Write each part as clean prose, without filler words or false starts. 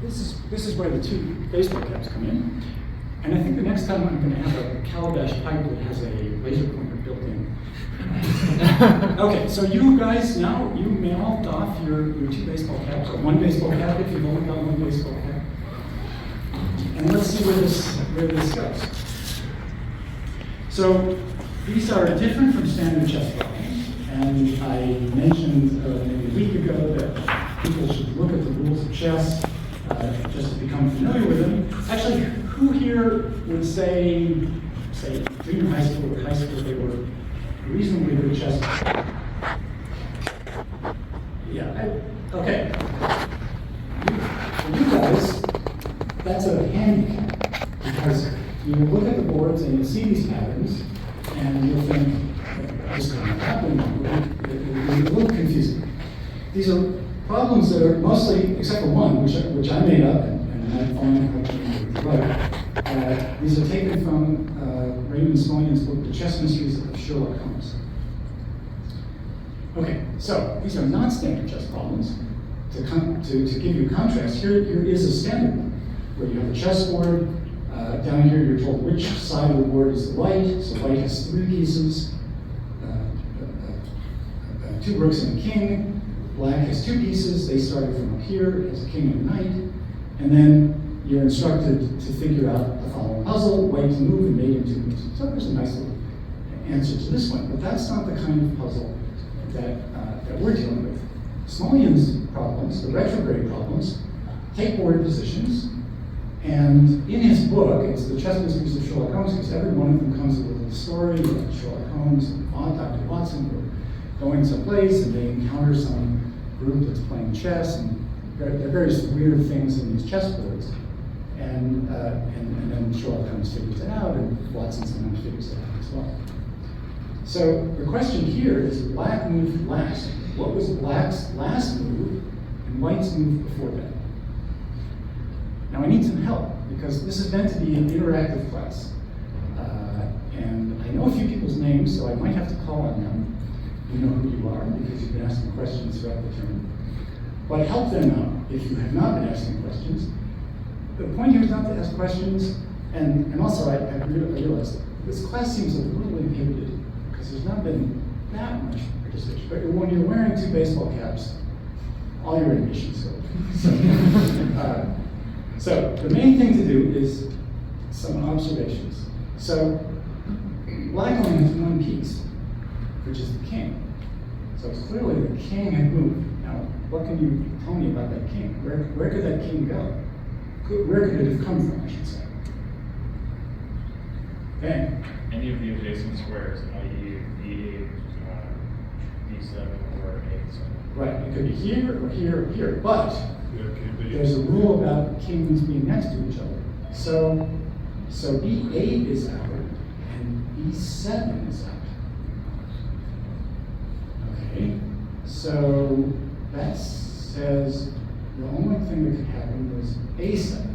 this is where the two baseball caps come in. And I think the next time I'm going to have a calabash pipe that has a laser pointer built in. Okay, so you guys now, you may all doff your two baseball caps, or one baseball cap if you've only got one baseball cap. And let's see where this goes. So these are different from standard chess problems. And I mentioned maybe a week ago that people should look at the rules of chess just to become familiar with them. Actually, who here would say junior high school or high school, they were reasonably good chess players? Yeah, okay. For you guys, that's a handicap, because you look at the boards and you see these patterns, and you'll think, this is not happening. It will be a little confusing. These are problems that are mostly, except for one, which I made up, and I found right. These are taken from Raymond Smullyan's book, The Chess Mysteries of Sherlock Holmes. Okay, so these are not standard chess problems. To give you contrast, here is a standard one, where you have a chessboard. Down here, you're told which side of the board is the white. So white has 3 pieces, 2 rooks and a king. Black has 2 pieces. They started from up here. It has a king and a knight. And then you're instructed to figure out the following puzzle: white to move and mate in 2 moves. So there's a nice little answer to this one. But that's not the kind of puzzle that we're dealing with. Smullyan's problems, the retrograde problems, take board positions. And in his book, it's The Chess Mysteries of Sherlock Holmes, because every one of them comes with a little story about Sherlock Holmes and Dr. Watson who are going someplace and they encounter some group that's playing chess, and there are various weird things in these chessboards. And then Sherlock Holmes figures it out, and Watson sometimes figures it out as well. So the question here is, black moved last. What was black's last move and white's move before that? Now I need some help, because this is meant to be an interactive class. And I know a few people's names, so I might have to call on them. You know who you are, because you've been asking questions throughout the term. But help them out if you have not been asking questions. The point here is not to ask questions, and also I realized this class seems a little inhibited, because there's not been that much participation. But when you're wearing 2 baseball caps, all your inhibitions go. So the main thing to do is some observations. So black only has 1 piece, which is the king. So it's clearly the king had moved. Now, what can you tell me about that king? Where could that king go? Where could it have come from, I should say? Okay. Any of the adjacent squares, i.e. D8, D7, or A7. Right, it could be here or here or here, but there's a rule about kings being next to each other. So B8 is out, and B7 is out. Okay, so that says the only thing that could happen was A7.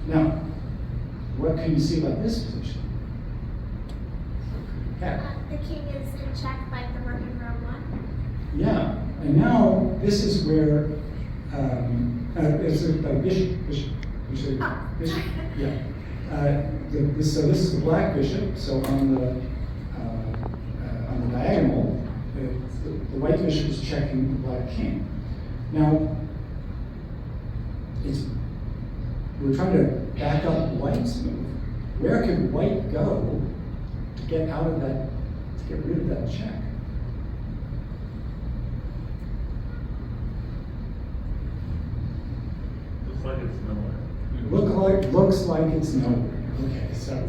Now, what can you see about this position? The king is in check like the rook in row 1. Yeah, and now this is where it's a bishop. Yeah. So this is the black bishop. So on the diagonal, the white bishop is checking the black king. Now, we're trying to back up white's move. Where could white go to get out of that, to get rid of that check? Looks like it's nowhere. Looks like it's nowhere. Okay, so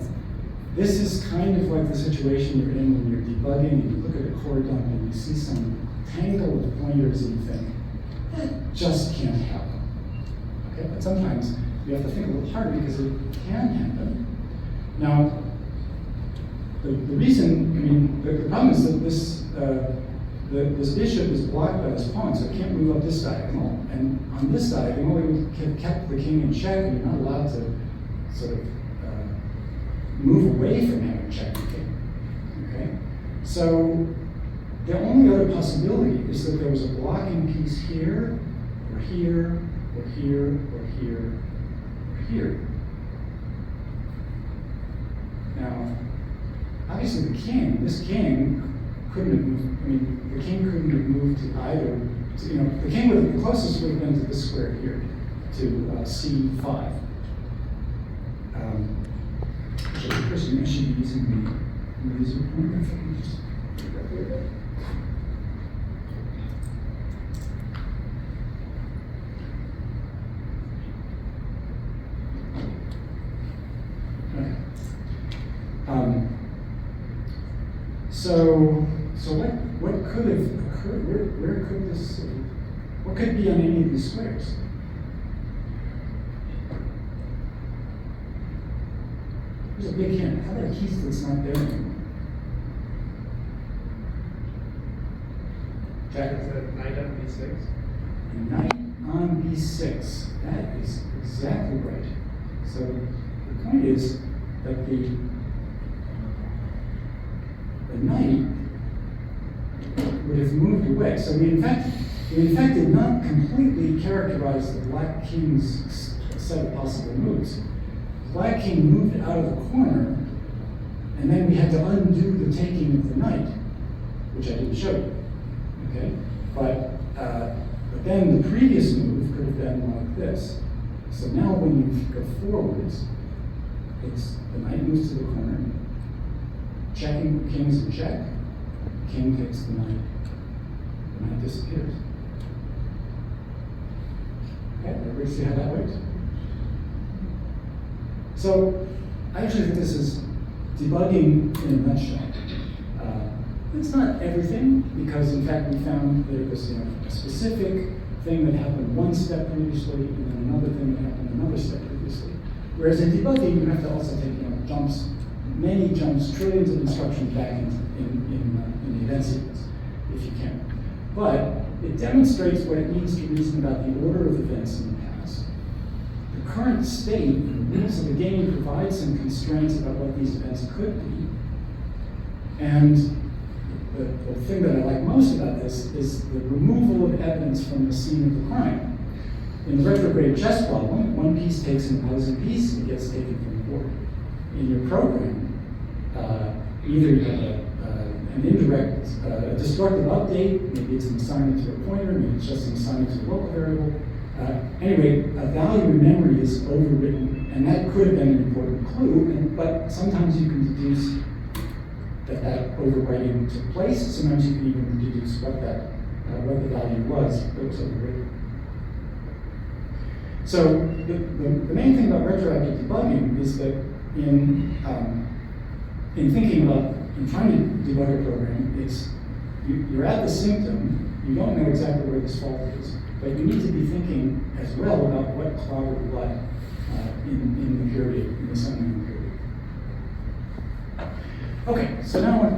this is kind of like the situation you're in when you're debugging and you look at a chord dump and you see some tangle of pointers and you think, that just can't happen. Okay, but sometimes you have to think a little harder because it can happen. Now, the reason, I mean, the problem is that this bishop is blocked by this pawn, so it can't move up this diagonal. And on this diagonal, we have kept the king in check, and you're not allowed to sort of move away from having checked the king. Okay? So the only other possibility is that there was a blocking piece here, or here, or here, or here, or here. Now, obviously this king couldn't have moved, I mean, the king couldn't have moved to either, the king the closest would have been to this square here, to C5. So the person I should be using the laser pointer, if I can just put that there. Okay. So what could have occurred? Where could this? What could be on any of these squares? There's a big hint. How about a piece that's not there anymore? Jack? Is that knight on B6? A knight on B6. That is exactly right. So the point is that the knight would have moved away. So we in fact did not completely characterize the black king's set of possible moves. The black king moved out of the corner, and then we had to undo the taking of the knight, which I didn't show you. Okay, but then the previous move could have been like this. So now when you go forwards, it's the knight moves to the corner. Checking, king's in check, king takes the knight disappears. Okay, everybody see how that works? So, I actually think this is debugging in a nutshell. It's not everything, because in fact we found that it was a specific thing that happened one step previously, and then another thing that happened another step previously. Whereas in debugging, you have to also take jumps, many jumps, trillions of instructions back in the event sequence, if you can. But it demonstrates what it means to reason about the order of events in the past. The current state, the rules of the game, provide some constraints about what these events could be. And the thing that I like most about this is the removal of evidence from the scene of the crime. In the retrograde chess problem, one piece takes an opposing piece and gets taken from the board. In your program, either you have an indirect, a destructive update, maybe it's an assignment to a pointer, maybe it's just an assignment to a local variable. Anyway, a value in memory is overwritten, and that could have been an important clue, but sometimes you can deduce that overwriting took place. Sometimes you can even deduce what the value was that was overwritten. So the main thing about retroactive debugging is that in thinking about, in trying to debug a program, you're at the symptom, you don't know exactly where this fault is, but you need to be thinking as well about what clouded what in the period, in the assembling period. Okay, so now I want to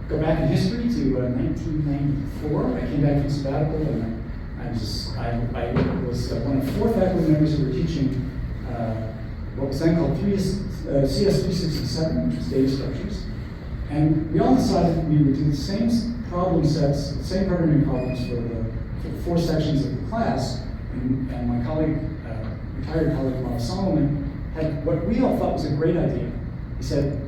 go back in history to 1994. I came back from sabbatical, and I was one of 4 faculty members who were teaching what was then called CS367, which was data structures. And we all decided we would do the same problem sets, the same programming problems for the 4 sections of the class. And my colleague, retired colleague Mark Solomon, had what we all thought was a great idea. He said,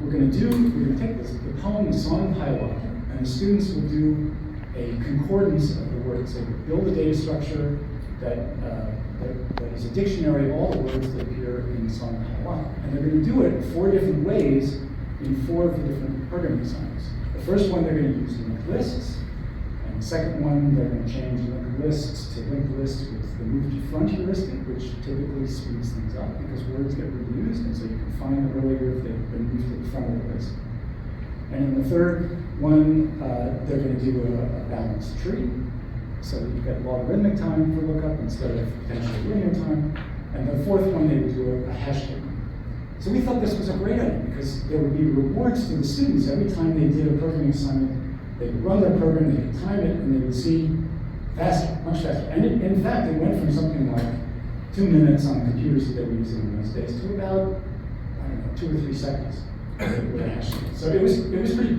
we're going to take the poem, the Song of Hiawatha, and the students will do a concordance of the words. They will build a data structure that is a dictionary of all the words that appear in the Song of Hiawatha. And they're going to do it 4 different ways in 4 of the different programming assignments. The first one they're going to use linked lists, and the second one they're going to change linked lists to linked lists with the move to front heuristic, which typically speeds things up because words get reused, and so you can find them earlier if they've been moved to the front of the list. And in the third one, they're going to do a balanced tree, so that you've got logarithmic time for lookup instead of potentially linear time. And the fourth one, they would do a hash table. So we thought this was a great idea because there would be rewards to the students every time they did a programming assignment. They would run their program, they could time it, and they would see faster, much faster. And in fact, it went from something like 2 minutes on the computers that they were using in those days to about, 2 or 3 seconds with a hash table. So it was pretty,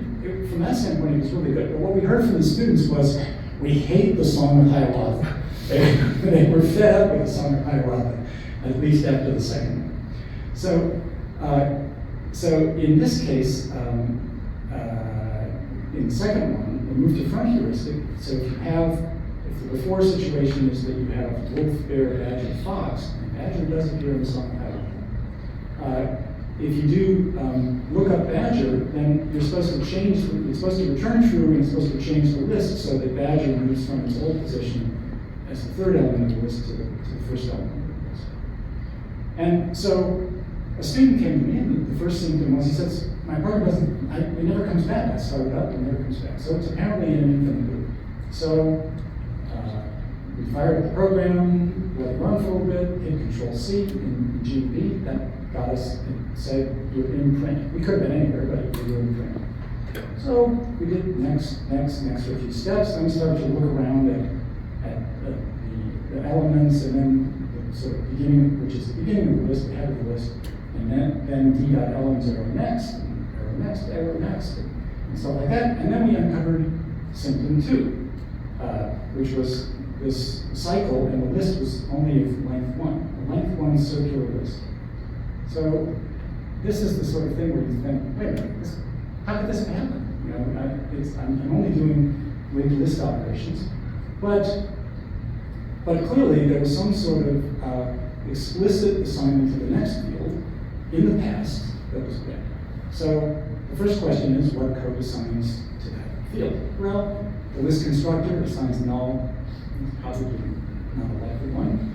from that standpoint, it was really good. But what we heard from the students was, we hate the Song of Hiawatha. They were fed up with the song hierarchy, at least after the second one. So in this case, in the second one, we move to front heuristic. So if the before situation is that you have wolf, bear, badger, fox, and badger does appear in the song hierarchy. If you do look up badger, then you're supposed to return true, and it's supposed to change the list so that badger moves from its old position as the third element of the list to the first element of the list. And so a student came to me, and the first symptom was, he says, my program it never comes back. I start it up, and it never comes back. So it's apparently an infinite loop. So we fired up the program, let it run for a little bit, hit Control-C in GDB. That got us, it said, you're in print. We could have been anywhere, but we were in print. So we did next for a few steps. Then we started to look around at the elements, and then the sort of beginning, which is the beginning of the list, the head of the list, and then d.elements arrow next, arrow next, and stuff like that. And then we uncovered symptom 2, which was this cycle, and the list was only of length 1, a length 1 circular list. So this is the sort of thing where you think, wait a minute, how could this happen? You know, I'm only doing linked list operations, but clearly there was some sort of explicit assignment to the next field in the past that was bad. So the first question is, what code assigns to that field? Well, the list constructor assigns null, possibly not a likely one.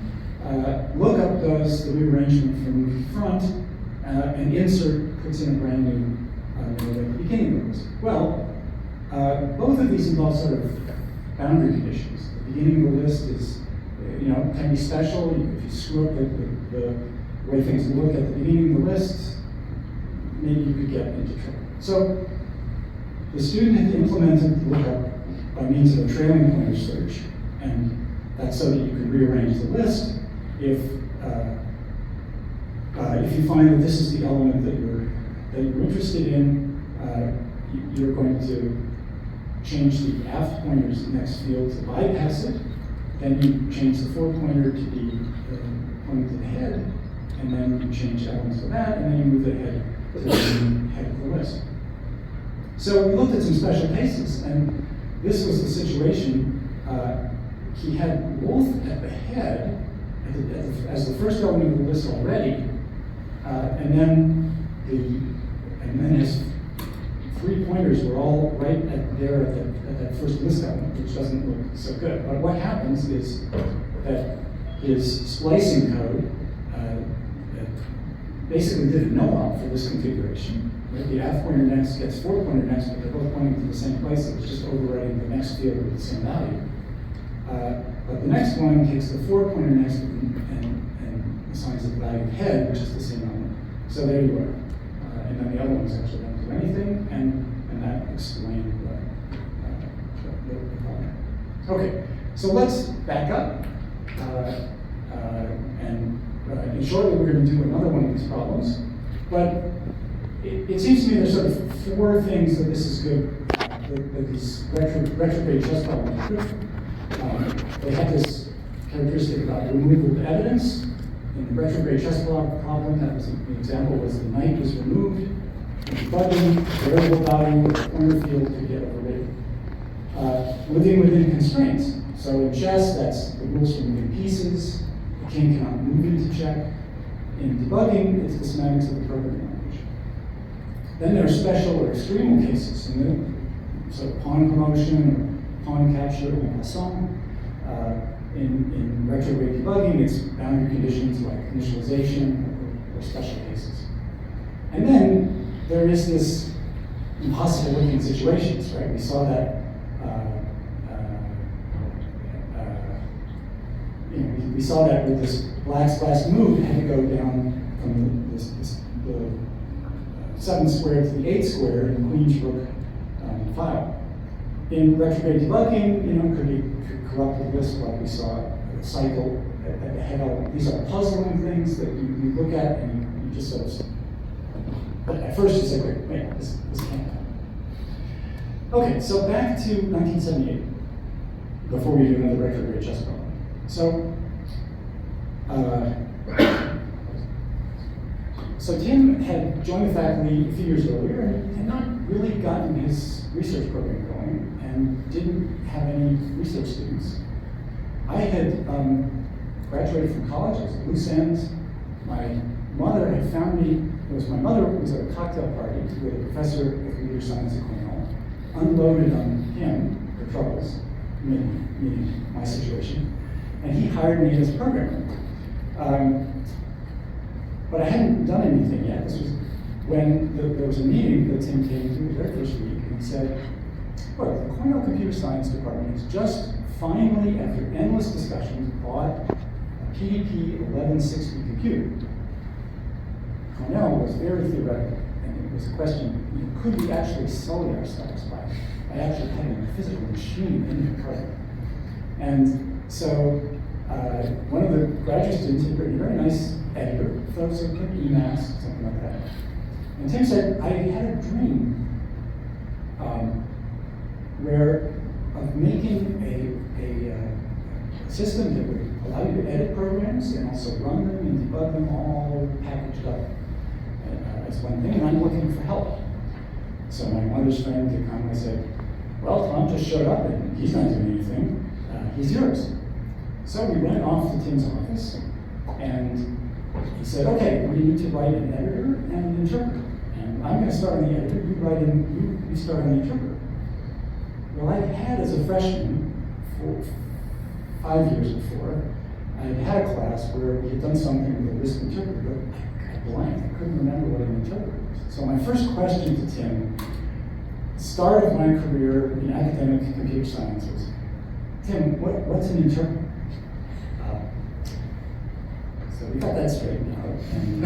Lookup does the rearrangement from front, and insert puts in a brand new node at the beginning of the list. Well, both of these involve sort of boundary conditions. The beginning of the list is, can be special. If you screw up the way things look at the beginning of the list, maybe you could get into trouble. So the student had implemented lookup by means of a trailing pointer search, and that's so that you can rearrange the list if you find that this is the element that you're interested in. You're going to change the aft pointer's next field to bypass it. Then you change the fore pointer to be pointing to the head, and then you change elements of that, and then you move the head to the head of the list. So we looked at some special cases, and this was the situation. He had wolf at the head as the first element of the list already, and then his 3 pointers were all right at that first list element, which doesn't look so good. But what happens is that his splicing code basically did a no-op for this configuration. Right? The aft pointer next gets fore pointer next, but they're both pointing to the same place. It was just overwriting the next field with the same value. But the next one takes the fore pointer next and assigns the value of head, which is the same element. So there you are. And then the other ones actually don't do anything, and that explained the problem. Okay, so let's back up. And shortly we're going to do another one of these problems. But it seems to me there's sort of 4 things that this is good, that these retrograde chess problems are good for. They have this characteristic about removal of evidence. In the retrograde chess problem, that was the example was the knight was removed, and debugging, variable value of the corner field could get overridden. Living within constraints. So in chess, that's the rules for moving pieces. The king cannot move into check. In debugging, it's the semantics of the programming language. Then there are special or extreme cases. So pawn promotion or pawn capture en passant. In retrograde debugging, it's boundary conditions like initialization or special cases. And then there is this impossible looking situations, right? We saw that. We saw that with this last move, it had to go down from the 7 square to the 8 square in the Queen's Rook file. In retrograde debugging, could be corrupted list like we saw a cycle at the head element. These are puzzling things that you look at and you just sort of say. But at first you say, wait, this can't happen. Okay, so back to 1978, before we do another retrograde chess problem. So Tim had joined the faculty a few years earlier and had not really gotten his research program going and didn't have any research students. I had graduated from college, I was at loose ends. My mother had found me, my mother was at a cocktail party with a professor of computer science at Cornell, unloaded on him her troubles, meaning my situation, and he hired me as a programmer. But I hadn't done anything yet. This was when there was a meeting that Tim came to the very first week, and he said, look, the Cornell Computer Science Department has just finally, after endless discussions, bought a PDP 1160 computer. Cornell was very theoretical, and it was a question, could we actually sully ourselves by actually having a physical machine in the program? And so one of the graduate students had written a very nice editor, those of Emacs, something like that. And Tim said, I had a dream of making a system that would allow you to edit programs and also run them and debug them all packaged up as one thing, and I'm looking for help. So my mother's friend could come and I said, well, Tom just showed up and he's not doing anything, he's yours. So we went off to Tim's office and he said, okay, we need to write an editor and an interpreter. And I'm going to start on the editor, you start on the interpreter. Well, I had as a freshman, 5 years before, I had a class where we had done something with a Lisp interpreter, but I blanked. I couldn't remember what an interpreter was. So my first question to Tim, start of my career in academic computer science, was, Tim, what's an interpreter? So we got that straightened out, and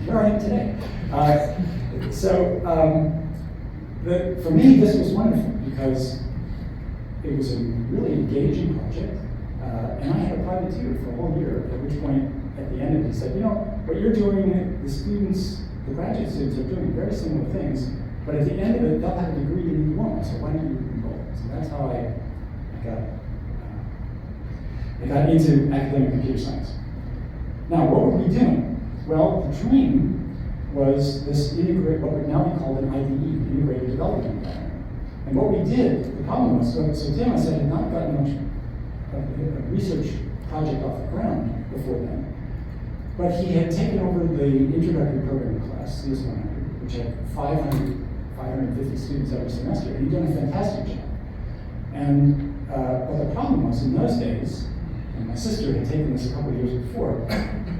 here I am today. For me, this was wonderful because it was a really engaging project, and I had a private tutor for a whole year, at which point, at the end of it, he said, what you're doing, the graduate students are doing very similar things, but at the end of it, they'll have a degree and you won't, so why don't you enroll? So that's how I got into academic computer science. Now, what were we doing? Well, the dream was this what would now be called an IDE, Integrated Development Environment. And what we did, the problem was, so Tim, I said, had not gotten much a research project off the ground before then, but he had taken over the introductory programming class, CS100, which had 550 students every semester, and he'd done a fantastic job. And but the problem was, in those days, and my sister had taken this a couple of years before,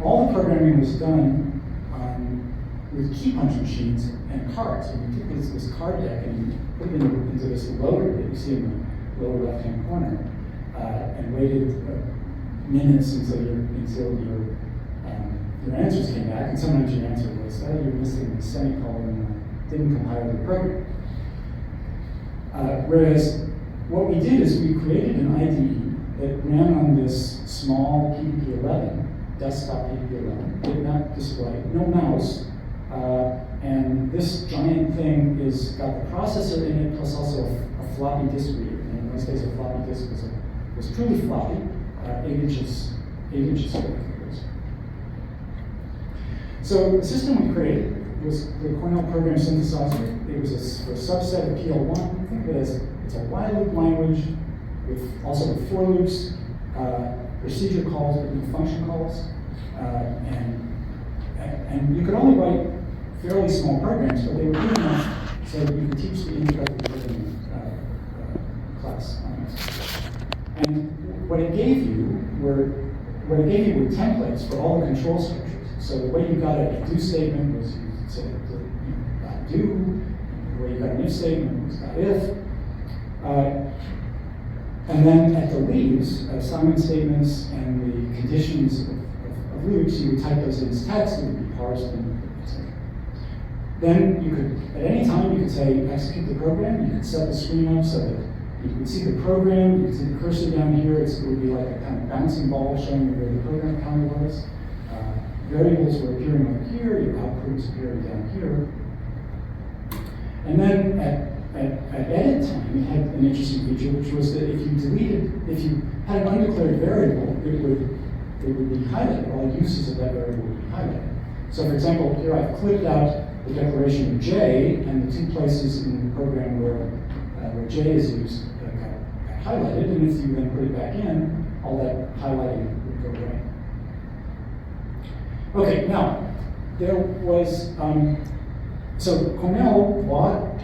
all the programming was done with key punch machines and cards. And you took this card deck and you put it into this loader that you see in the lower left-hand corner, and waited minutes until your answers came back. And sometimes your answer was, oh, you're missing the semicolon, didn't compile the program. Whereas what we did is we created an IDE that ran on this small PDP-11, desktop PDP-11, did not display, no mouse, and this giant thing got the processor in it, plus also a floppy disk reader. And in those days, a floppy disk was truly floppy, 8 inches square. So the system we created was the Cornell Program Synthesizer. It was a subset of PL1. Think of it as it's a while loop language with also with for loops, procedure calls, but function calls, and you could only write fairly small programs, but they were big enough so that you could teach the introductory programming class on it. And what it gave you were templates for all the control structures. So the way you got a do statement was you said do. The way you got an if statement was got if. And then at the leaves, assignment statements and the conditions of loops, you would type those in as text, it would be parsed, and etc. Then you could, at any time, you could say execute the program. You could set the screen up so that you could see the program. You could see the cursor down here. It would be like a kind of bouncing ball showing you where the program counter was. Variables were appearing over here. Your output was appearing down here. And then at edit time, it had an interesting feature, which was that if you had an undeclared variable, it would be highlighted. All uses of that variable would be highlighted. So for example, here I've clipped out the declaration of J, and the two places in the program where J is used got highlighted, and if you then put it back in, all that highlighting would go away. Okay, now, there was, so Cornell bought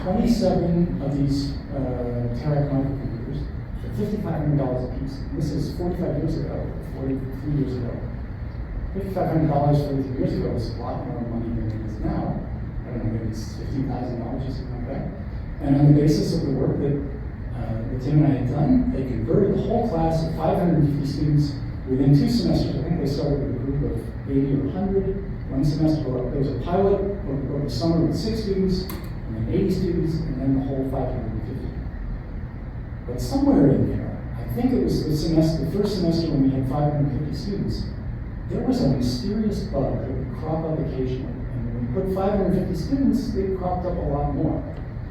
27 of these Terac microcomputers for $5,500 a piece. And this is 45 years ago, 43 years ago. $5,500 43 years ago was a lot more money than it is now. I don't know, maybe it's $15,000 or something like that. And on the basis of the work that Tim and I had done, they converted the whole class of 550 students within 2 semesters. I think they started with a group of 80 or 100. One semester, there was a pilot over the summer with 6 students, and then 80 students, and then the whole 550. But somewhere in there, I think it was the first semester when we had 550 students, there was a mysterious bug that would crop up occasionally. And when we put 550 students, it cropped up a lot more.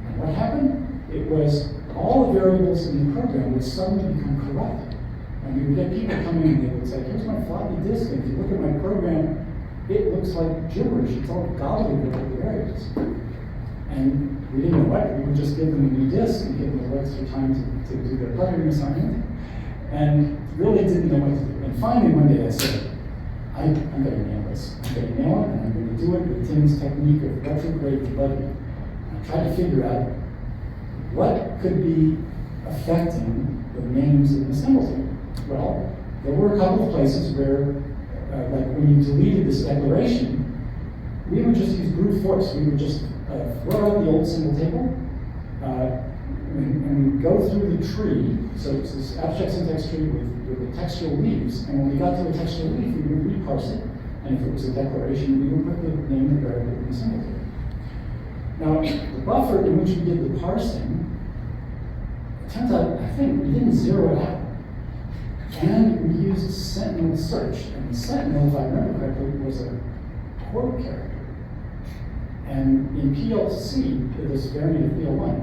And what happened? It was all the variables in the program would suddenly become corrupted. And we would get people coming and they would say, here's my floppy disk, and if you look at my program, it looks like gibberish. It's all gobbledygook with the variables. And we didn't know what. We would just give them a new disk and give them a little extra time to do their programming assignment. And really didn't know what to do. And finally one day I said, I'm going to nail this. I'm going to nail it, and I'm going to do it with Tim's technique of retrograde debugging. And I tried to figure out what could be affecting the names in the symbol table. Well, there were a couple of places where, like when you deleted this declaration, we would just use brute force. We would just throw out the old symbol table, and we'd go through the tree. So it's this abstract syntax tree with the textual leaves. And when we got to a textual leaf, we would reparse it. And if it was a declaration, we would put the name of the variable in the symbol table. Now, the buffer in which we did the parsing, it turns out, I think, we didn't zero it out. And we used Sentinel search. And Sentinel, if I remember correctly, was a quote character. And in PLC, this variant of PL1,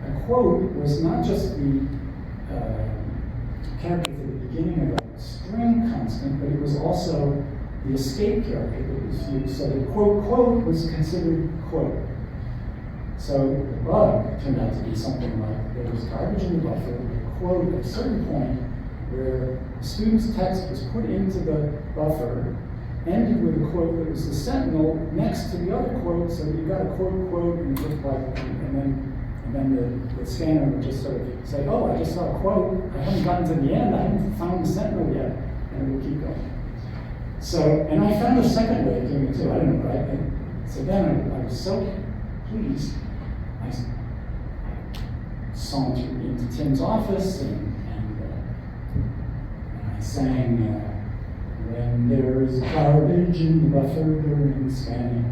a quote was not just the character at the beginning of a string constant, but it was also the escape character that was used. So the quote was considered quote. So the bug turned out to be something like there was garbage in the buffer, a quote at a certain point where the student's text was put into the buffer, ended with a quote that was the sentinel next to the other quote, so you got a quote, and it looked like, and then the scanner would just sort of say, oh, I just saw a quote, I haven't gotten to the end, I haven't found the sentinel yet, and it would keep going. So, and I found a second way of doing it too, I don't know, right? So then I was so pleased, I sauntered into Tim's office, and I sang, when there is garbage in the buffer during scanning,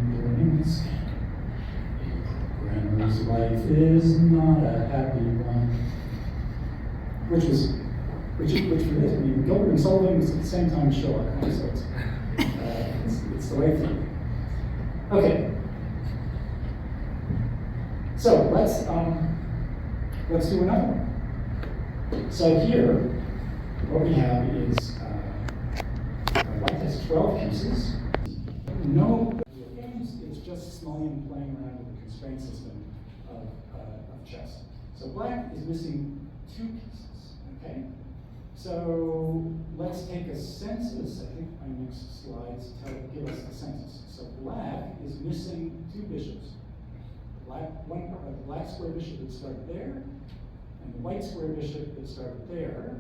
programmer's life is not a happy one. Which it is. I mean, Gilbert and Sullivan is at the same time as Sherlock Holmes, so it's the way through. Okay. So let's do another one. So here, what we have is White has 12 pieces. No games, it's just Smullian playing around with the constraint system of chess. So black is missing 2 pieces, okay? So let's take a census. I think my next slides give us the census. So black is missing 2 bishops. The black square bishop that started there, and the white square bishop that started there,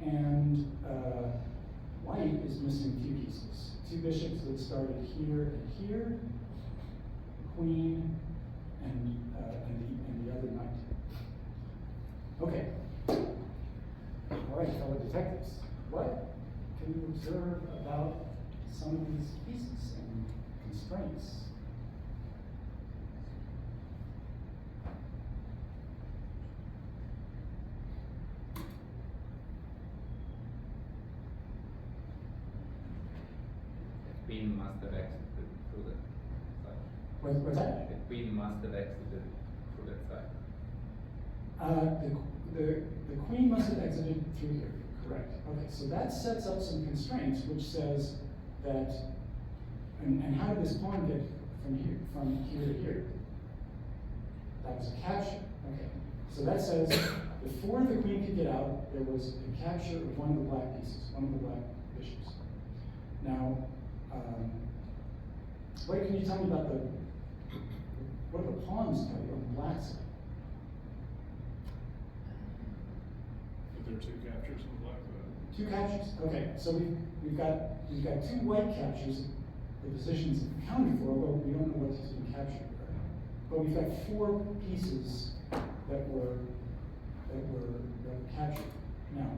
and white is missing 2 pieces. 2 bishops that started here and here, the queen, and the other knight. Okay. All right, fellow detectives, what can you observe about some of these pieces and constraints? The queen must have exited through that side. What's that? The queen must have exited through that side. the queen must have exited through here, correct. Okay, so that sets up some constraints which says that, and how did this pawn get from here to here? That was a capture, okay. So that says, before the queen could get out, there was a capture of one of the black pieces, one of the black bishops. Now, what can you tell me about what do the pawns tell you on the black side? But there are two captures on the black side. Two captures, okay, so we've got two white captures, the positions accounted for, although we don't know what has been captured. But we've got four pieces that were captured. Now,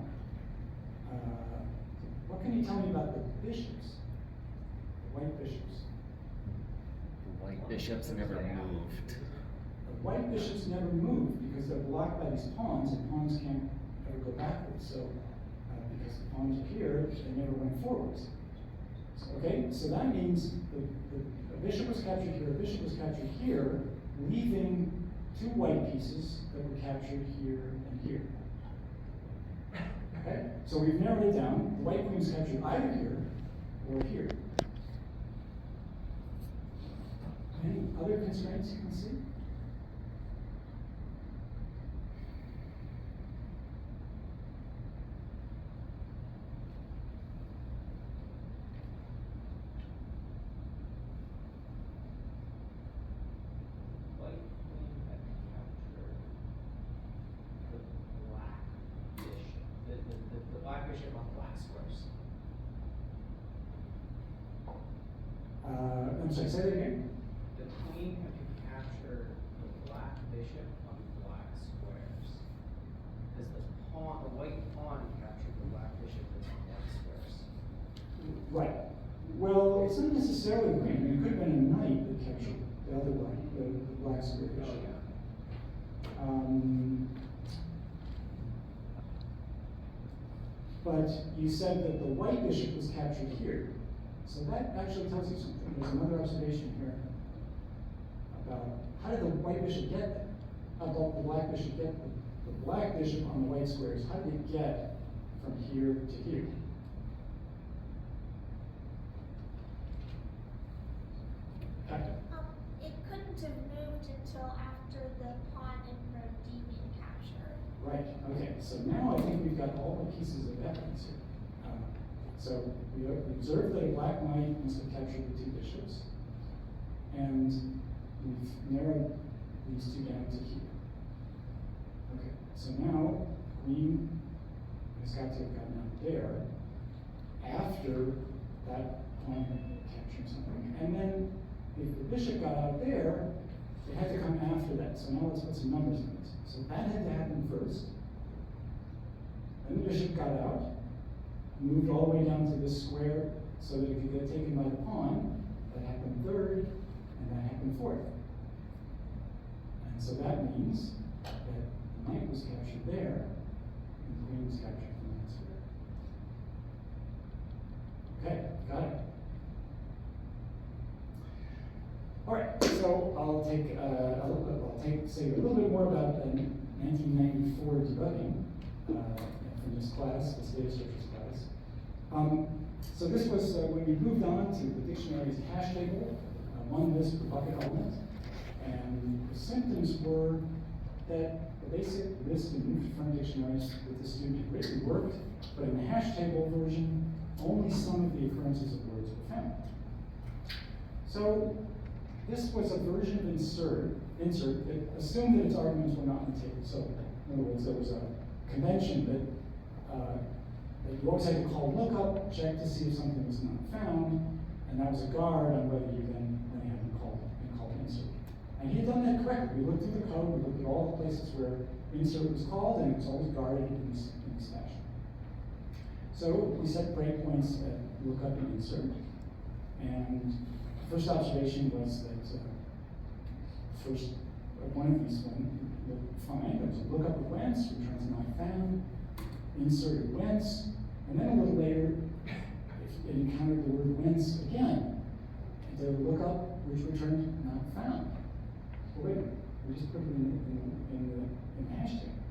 what can you tell me about the bishops, the white bishops? The white bishops never moved. The white bishops never moved because they're blocked by these pawns, and pawns can't ever go backwards. So, because the pawns are here, they never went forwards. Okay, so that means a bishop was captured here, a bishop was captured here, leaving two white pieces that were captured here and here. Okay, so we've narrowed it down. The white queen's captured either here or here. Any other constraints you can see? White queen had captured the black bishop, the black bishop on black squares. I'm sorry, say that again. The queen had to capture the black bishop on black squares. As the pawn, the white pawn captured the black bishop on black squares. Right. Well, it's not necessarily the queen. I mean, it could have been a knight that captured the other black, the black square Oh, bishop. yeah. But you said that the white bishop was captured here. So that actually tells you something. There's another observation here about how did the white bishop get there? About the black bishop get the black bishop on the white squares? How did it get from here to here? Captain. It couldn't have moved until after the pawn and rook D being captured. Right, okay, so now I think we've got all the pieces of evidence here. So we observed that a black knight must have captured the two bishops, and we've narrowed these two down to here. Okay, so now queen has got to have gotten out there after that pawn captured something, and then if the bishop got out there, it had to come after that. So now let's put some numbers in it. So that had to happen first. Then the bishop got out, moved all the way down to this square so that it could get taken by the pawn. That happened third, and that happened fourth. And so that means that the knight was captured there, and the queen was captured from that square. Okay, got it. All right, so I'll say a little bit more about 1994 debugging from this class, this data structures class. So this was when we moved on to the dictionary's hash table, one list per bucket element, and the symptoms were that the basic list in new-to-front dictionaries with the student greatly worked, but in the hash table version, only some of the occurrences of words were found. So this was a version of insert that assumed that its arguments were not in the table. So in other words, there was a convention that you always had to call lookup, check to see if something was not found, and that was a guard on whether you then went ahead and called insert. And he had done that correctly. We looked through the code, we looked at all the places where insert was called, and it was always guarded in this fashion. So we set breakpoints at lookup and insert, and the first observation was that one of these looked fine. There was a lookup of whence, returns not found, inserted whence, and then a little later, it encountered the word whence again. It did a lookup which returned not found. Well, wait a minute, we just put it in the hash table.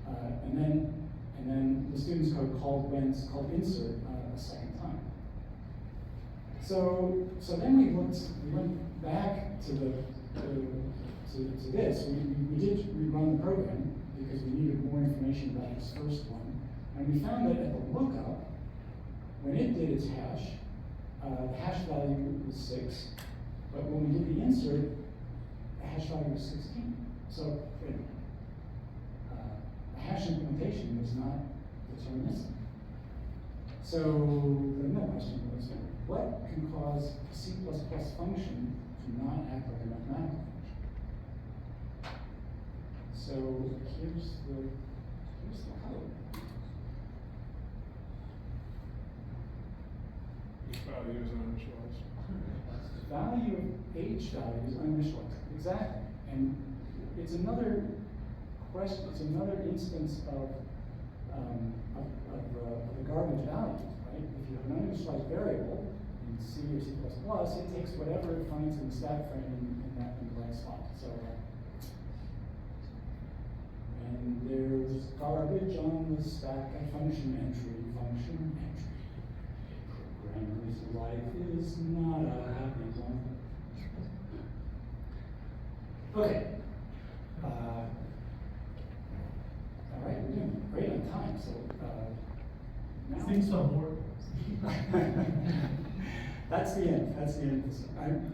And then the student's code called insert a second time. So then we went back to this. We did rerun the program because we needed more information about this first one. And we found that at the lookup, when it did its hash, the hash value was 6. But when we did the insert, the hash value was 16. So the hash implementation was not deterministic. So the real question was, what can cause a C++ function to not act like a mathematical function? So here's the code. Each value is uninitialized. The value of H value is uninitialized. Exactly. And it's another question, it's another instance of a garbage value, right? If you have an uninitialized variable in C or C++, it takes whatever it finds in the stack frame in the right spot. So, and there's garbage on the stack at function entry. Programmer's life is not a happy one. Okay. All right, we're doing great on time. So now Think some more. That's the end. That's the end.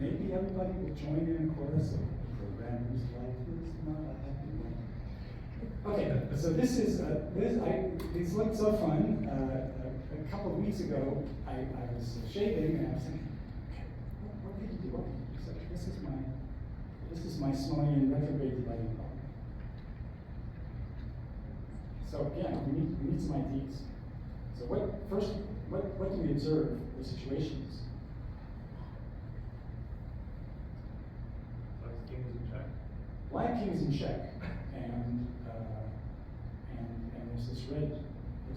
Maybe everybody will join in a chorus of programmer's life is not a happy one. Okay, so this is these look so fun. A couple of weeks ago, I was shaving and I was thinking, okay, what could you do? What could you do? So this is my Smolyan retrograde debugging problem. So again, we need some ideas. So what do we observe the situations? Black king is in check, and there's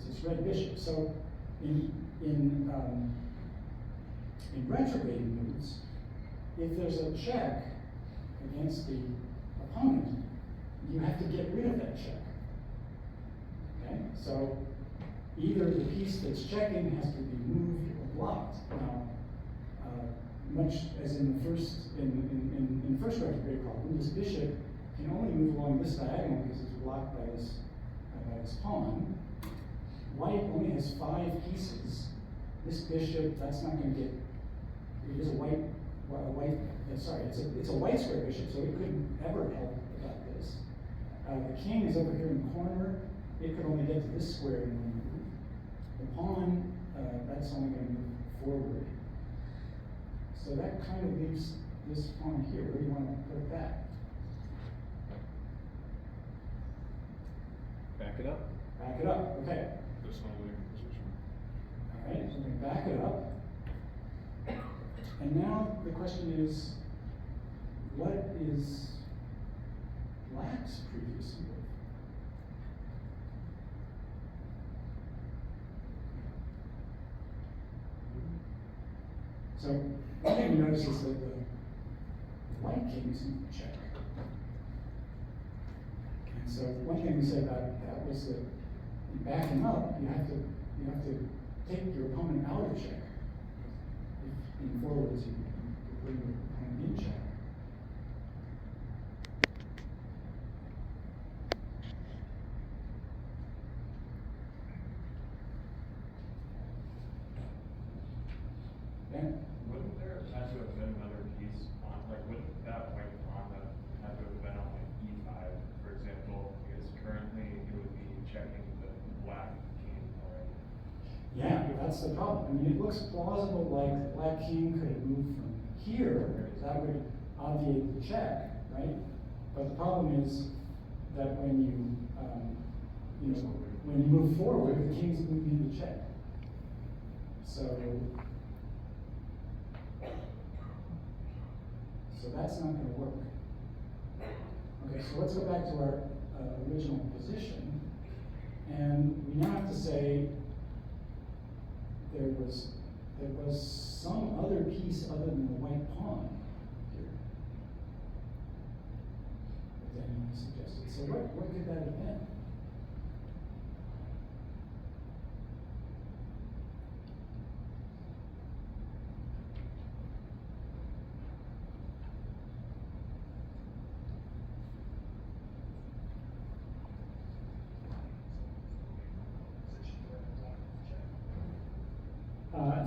this red bishop. So in retrograde moves, if there's a check against the opponent, you have to get rid of that check. Okay, so either the piece that's checking has to be moved or blocked. Now, much as in the first retrograde problem, this bishop can only move along this diagonal because it's blocked by this pawn. White only has 5 pieces. This bishop, that's not going to get. It is a white. Sorry, it's a white square bishop, so it couldn't ever help about this. The king is over here in the corner. It could only get to this square in one move. The pawn, that's only going to move forward. So that kind of leaves this pawn here. Where do you want to put it back? Back it up. Back it up. Okay. This whole leaving position. All right. So we're going to back it up. And now the question is, what is black's previous move? So one thing you notice is that the white king is in check. And so one thing we said about that was that in backing up, you have to take your opponent out of check. If in forwards you bring your opponent in check. Yeah. Wouldn't there have to have been another piece on, like, wouldn't that white pawn have to have been on like E5, for example, because currently it would be checking the black king already. Yeah, that's the problem. I mean, it looks plausible like the black king could have moved from here. That would obviate the check, right? But the problem is that when when you move forward, the king's moving the check. So that's not going to work. Okay, so let's go back to our original position. And we now have to say there was some other piece other than the white pawn here that anyone suggested. So what could that have been?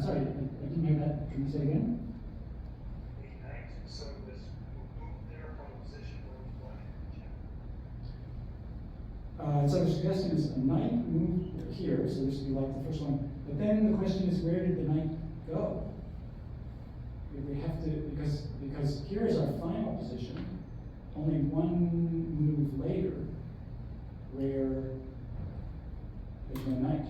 sorry, I didn't hear that. Can you say again? The knight, so this move there from a position where black can check. So the suggestion is a knight moved here, so this would be like the first one. But then the question is, where did the knight go? We have to, because here is our final position, only one move later, where there's no knight.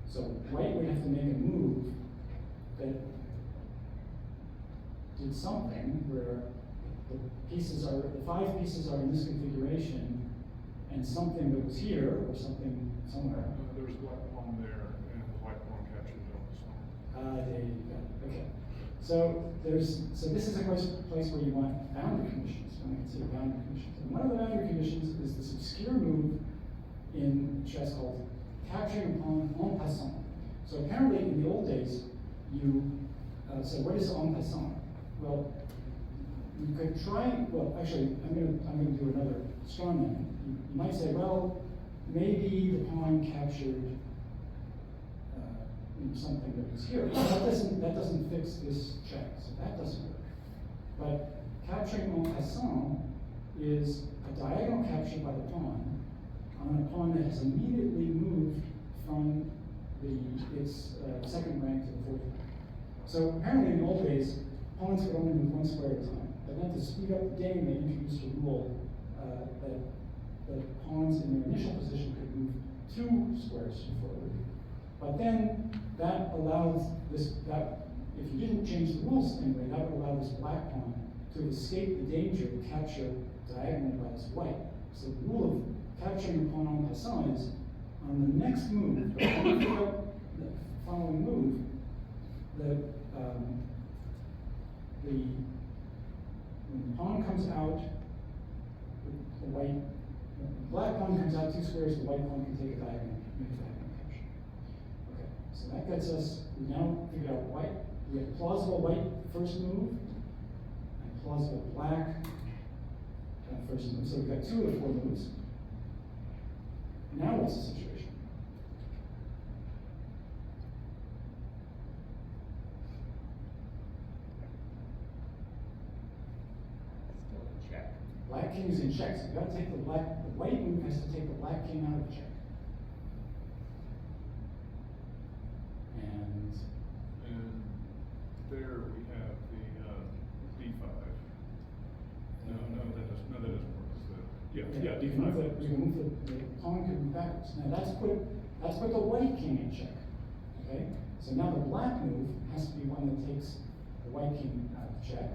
So white would have to make a move that did something where the pieces are, the 5 pieces are in this configuration, and something that was here, or something somewhere. There's black pawn there, and the white pawn captures it on this one. There you go. Okay. So this is a place where you want boundary conditions. When I consider boundary conditions, and one of the boundary conditions is this obscure move in chess called capturing a pawn en passant. So apparently, in the old days, you so what is en passant? Well, you could try. Well, actually, I'm gonna do another strong man. You might say, well, maybe the pawn captured something that was here. That doesn't fix this check, so that doesn't work. But capturing en passant is a diagonal capture by the pawn on a pawn that has immediately moved from its second rank to the fourth rank. So apparently in the old days, pawns could only move 1 square at a time. But then to speed up the game, they introduced a rule that pawns in their initial position could move 2 squares forward. But then that allows if you didn't change the rules anyway, that would allow this black pawn to escape the danger of capture diagonally by this white. So the rule of capturing a pawn en passant is on the next move, the following move, when the pawn comes out, the black pawn comes out 2 squares, the white pawn can take a diagonal, make a diagonal capture. Okay, so that gets us, we now figured out white. We have plausible white first move, and plausible black first move. So we've got 2 of the 4 moves. Now what's the situation? Still a check. Black king is in check, so you gotta take the white move has to take the black king out of the check. And there we have the d5. No, that doesn't work. Yeah, we d5. can move the pawn could move backwards. Now that's put the white king in check. Okay? So now the black move has to be one that takes the white king out of check.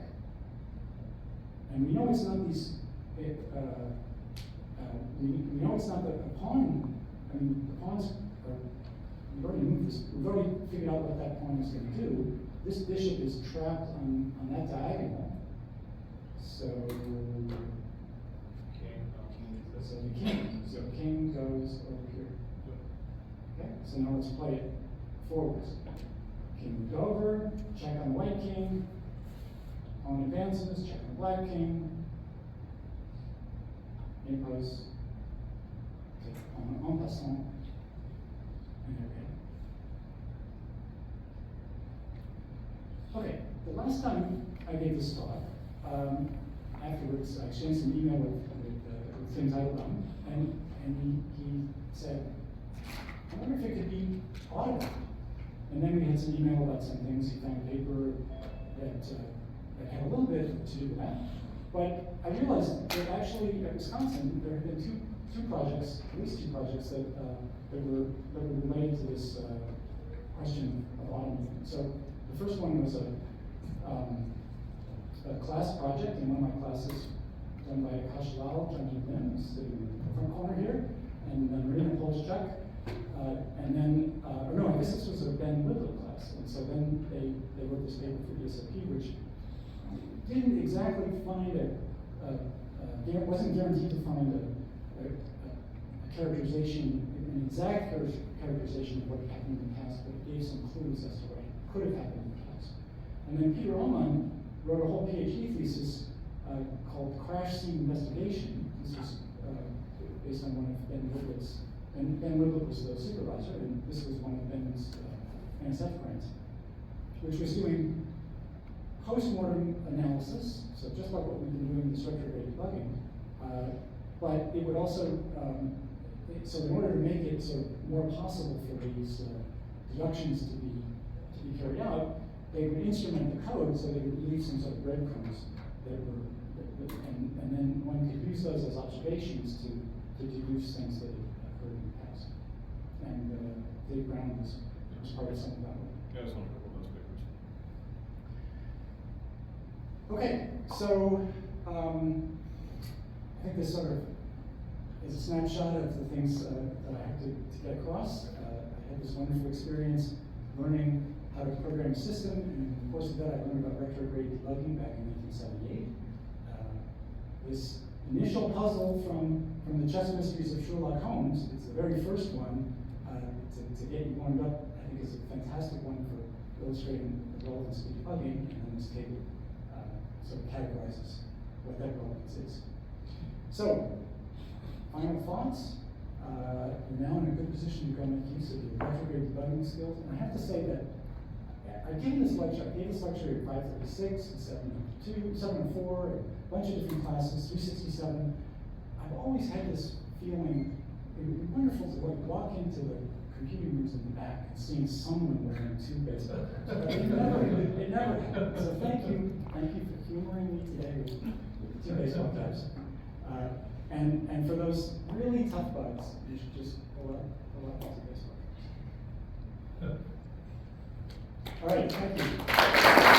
And we know it's not these we know it's not the pawn. I mean, the pawns are, we've already moved this. We've already figured out what that pawn is going to do. This bishop is trapped on that diagonal. So the king goes over here. Okay, so now let's play it forwards. King moved over, check on the white king. Pawn advances, check on the black king. Impose, take the pawn en passant. And there we go. Okay, the last time I gave this talk, afterwards I exchanged some email with things I had done, and he said, I wonder if it could be autographed. And then we had some email about some things. He found a paper that had a little bit to do with that. But I realized that actually at Wisconsin there had been two projects, at least 2 projects that were related to this question of automating. So the first one was a class project in one of my classes done by Kashlal, John Lynn, who's sitting in the front corner here, and Marina Polchuk. And then, or no, I guess this was a Ben Whitlow class. And so then they wrote this paper for ESFP, which didn't exactly find wasn't guaranteed to find a characterization, an exact characterization of what happened in the past, but it gave some clues as to what could have happened in the past. And then Peter Ullman wrote a whole PhD thesis called Crash Scene Investigation. This is based on one of Ben Woodward's. And Ben Woodward was the supervisor, and this was one of Ben's NSF grants, which was doing post-mortem analysis, so just like what we've been doing with retrograde debugging, but it would also, so in order to make it sort of more possible for these deductions to be carried out, they would instrument the code so they would leave some sort of breadcrumbs that were, and then one could use those as observations to deduce things that had occurred in the past. And Dave Brown was part of some of that work. Yeah, I saw a couple of those papers. Okay, so I think this sort of is a snapshot of the things that I have to get across. I had this wonderful experience learning how to program a system, and in the course of that I learned about retrograde debugging back in 1978. This initial puzzle from the chess mysteries of Sherlock Holmes, it's the very first one to get you warmed up, I think is a fantastic one for illustrating the relevance of debugging, and then this table sort of categorizes what that relevance is. So, final thoughts. You're now in a good position to go make use of your retrograde debugging skills. And I have to say that I gave this lecture at 536, and 702, 704, and a bunch of different classes, 367. I've always had this feeling, it would be wonderful to walk into the computing rooms in the back and seeing someone wearing two baseball caps. But it never happened. So thank you for humoring me today with two baseball caps. And for those really tough bugs, you should just pull out lots of baseball caps. All right, thank you.